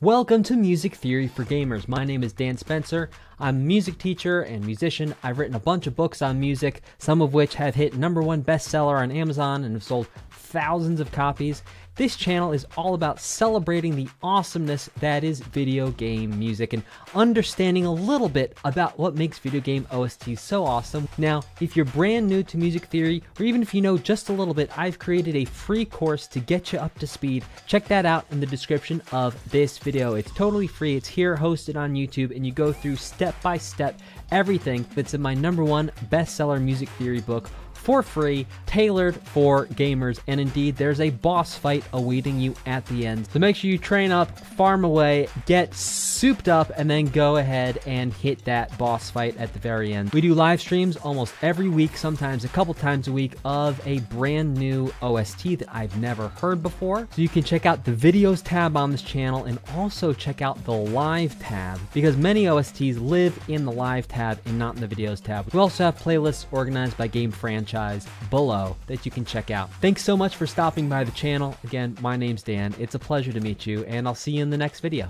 Welcome to Music Theory for Gamers. My name is Dan Spencer. I'm a music teacher and musician. I've written a bunch of books on music, some of which have hit #1 bestseller on Amazon and have sold thousands of copies. This channel is all about celebrating the awesomeness that is video game music and understanding a little bit about what makes video game OSTs so awesome. Now, if you're brand new to music theory, or even if you know just a little bit, I've created a free course to get you up to speed. Check that out in the description of this video. It's totally free. It's here hosted on YouTube, and you go through step by step everything that's in my #1 bestseller music theory book for free, tailored for gamers, and indeed there's a boss fight awaiting you at the end. So make sure you train up, farm away, get souped up, and then go ahead and hit that boss fight at the very end. We do live streams almost every week, sometimes a couple times a week, of a brand new OST that I've never heard before. So you can check out the videos tab on this channel and also check out the live tab, because many OSTs live in the live tab and not in the videos tab. We also have playlists organized by game franchise below that you can check out. Thanks so much for stopping by the channel. Again, my name's Dan. It's a pleasure to meet you, and I'll see you in the next video.